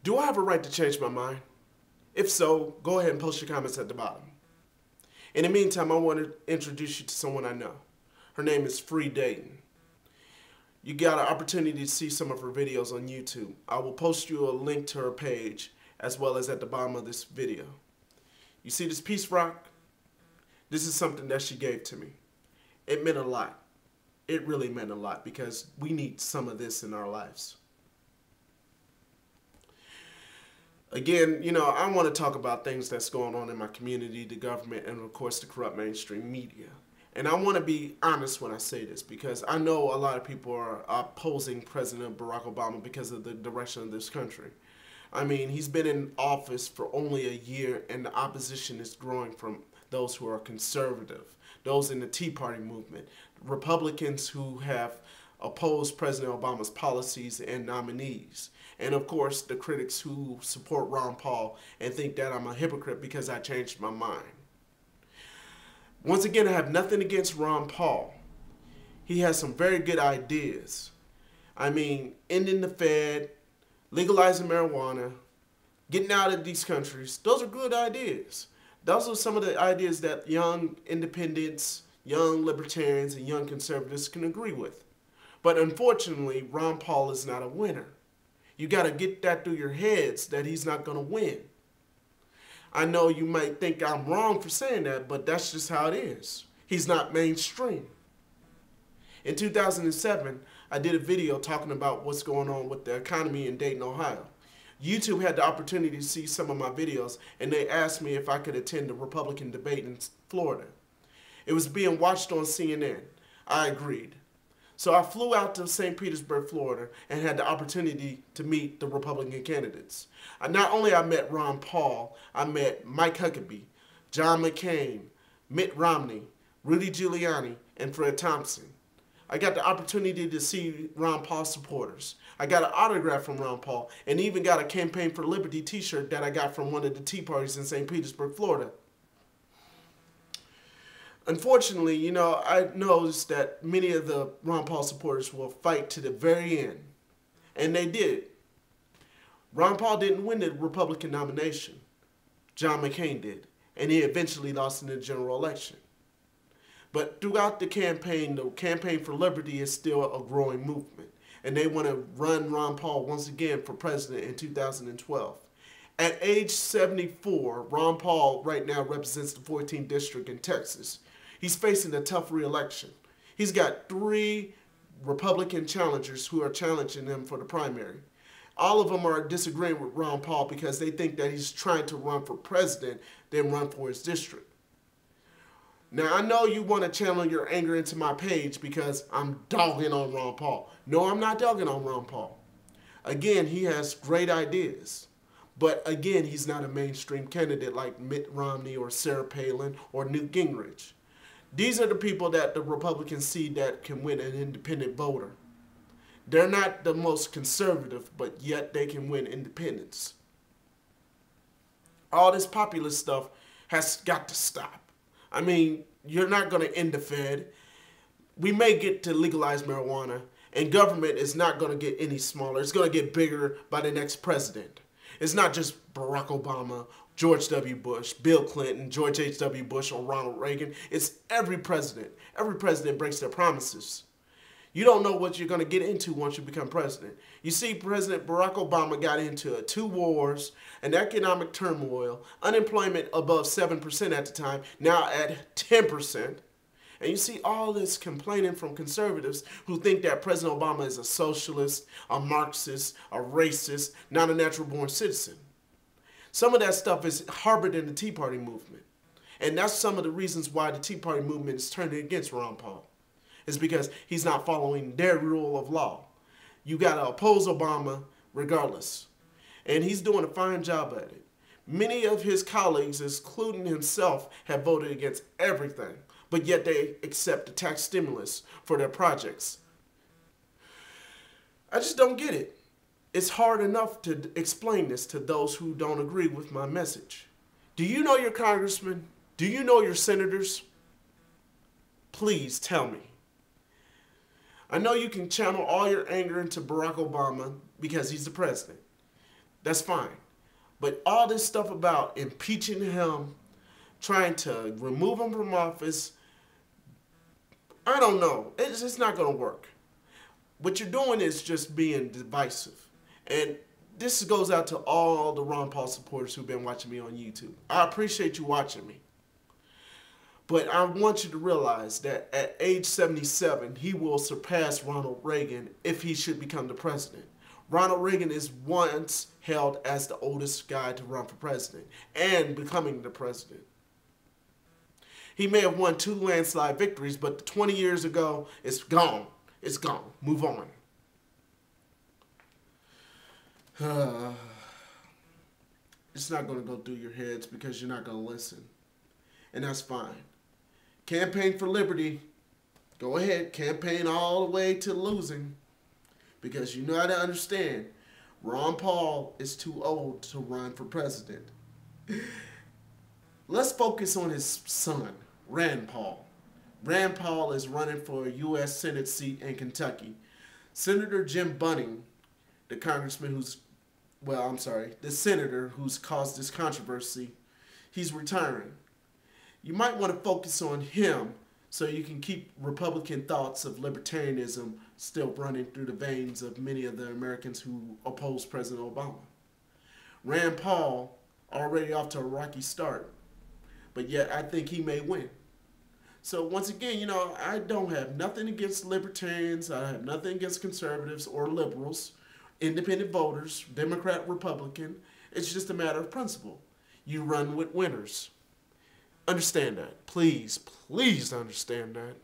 Do I have a right to change my mind? If so, go ahead and post your comments at the bottom. In the meantime, I want to introduce you to someone I know. Her name is Free Dayton. You got an opportunity to see some of her videos on YouTube. I will post you a link to her page as well as at the bottom of this video. You see this peace rock? This is something that she gave to me. It meant a lot. It really meant a lot because we need some of this in our lives. Again, you know, I want to talk about things that's going on in my community, the government, and of course the corrupt mainstream media. And I want to be honest when I say this because I know a lot of people are opposing President Barack Obama because of the direction of this country. I mean, he's been in office for only a year and the opposition is growing from those who are conservative, those in the Tea Party movement, Republicans who have opposed President Obama's policies and nominees, and of course the critics who support Ron Paul and think that I'm a hypocrite because I changed my mind. Once again, I have nothing against Ron Paul. He has some very good ideas. I mean, ending the Fed, legalizing marijuana, getting out of these countries, those are good ideas. Those are some of the ideas that young independents, young libertarians, and young conservatives can agree with. But unfortunately, Ron Paul is not a winner. You got to get that through your heads that he's not going to win. I know you might think I'm wrong for saying that, but that's just how it is. He's not mainstream. In 2007, I did a video talking about what's going on with the economy in Dayton, Ohio. YouTube had the opportunity to see some of my videos, and they asked me if I could attend a Republican debate in Florida. It was being watched on CNN. I agreed. So I flew out to St. Petersburg, Florida, and had the opportunity to meet the Republican candidates. Not only I met Ron Paul, I met Mike Huckabee, John McCain, Mitt Romney, Rudy Giuliani, and Fred Thompson. I got the opportunity to see Ron Paul supporters. I got an autograph from Ron Paul, and even got a Campaign for Liberty t-shirt that I got from one of the tea parties in St. Petersburg, Florida. Unfortunately, you know, I noticed that many of the Ron Paul supporters will fight to the very end. And they did. Ron Paul didn't win the Republican nomination. John McCain did. And he eventually lost in the general election. But throughout the Campaign for Liberty is still a growing movement. And they want to run Ron Paul once again for president in 2012. At age 74, Ron Paul right now represents the 14th district in Texas. He's facing a tough re-election. He's got 3 Republican challengers who are challenging him for the primary. All of them are disagreeing with Ron Paul because they think that he's trying to run for president, then run for his district. Now, I know you want to channel your anger into my page because I'm dogging on Ron Paul. No, I'm not dogging on Ron Paul. Again, he has great ideas. But again, he's not a mainstream candidate like Mitt Romney or Sarah Palin or Newt Gingrich. These are the people that the Republicans see that can win an independent voter. They're not the most conservative, but yet they can win independents. All this populist stuff has got to stop. I mean, you're not going to end the Fed. We may get to legalize marijuana, and government is not going to get any smaller. It's going to get bigger by the next president. It's not just Barack Obama, George W. Bush, Bill Clinton, George H.W. Bush, or Ronald Reagan. It's every president. Every president breaks their promises. You don't know what you're going to get into once you become president. You see, President Barack Obama got into 2 wars, an economic turmoil, unemployment above 7% at the time, now at 10%. And you see all this complaining from conservatives who think that President Obama is a socialist, a Marxist, a racist, not a natural-born citizen. Some of that stuff is harbored in the Tea Party movement. And that's some of the reasons why the Tea Party movement is turning against Ron Paul. It's because he's not following their rule of law. You got to oppose Obama regardless. And he's doing a fine job at it. Many of his colleagues, including himself, have voted against everything. But yet they accept the tax stimulus for their projects. I just don't get it. It's hard enough to explain this to those who don't agree with my message. Do you know your congressman? Do you know your senators? Please tell me. I know you can channel all your anger into Barack Obama because he's the president. That's fine. But all this stuff about impeaching him, trying to remove him from office, I don't know. It's just not going to work. What you're doing is just being divisive. And this goes out to all the Ron Paul supporters who've been watching me on YouTube. I appreciate you watching me. But I want you to realize that at age 77, he will surpass Ronald Reagan if he should become the president. Ronald Reagan is once held as the oldest guy to run for president and becoming the president. He may have won 2 landslide victories, but 20 years ago, it's gone. It's gone. Move on. It's not going to go through your heads because you're not going to listen. And that's fine. Campaign for liberty. Go ahead. Campaign all the way to losing. Because you know how to understand. Ron Paul is too old to run for president. Let's focus on his son, Rand Paul. Rand Paul is running for a U.S. Senate seat in Kentucky. Senator Jim Bunning, the congressman who's, the senator who's caused this controversy, he's retiring. You might want to focus on him so you can keep Republican thoughts of libertarianism still running through the veins of many of the Americans who oppose President Obama. Rand Paul already off to a rocky start, but yet I think he may win. So once again, you know, I don't have nothing against libertarians. I have nothing against conservatives or liberals, independent voters, Democrat, Republican. It's just a matter of principle. You run with winners. Understand that. Please, please understand that.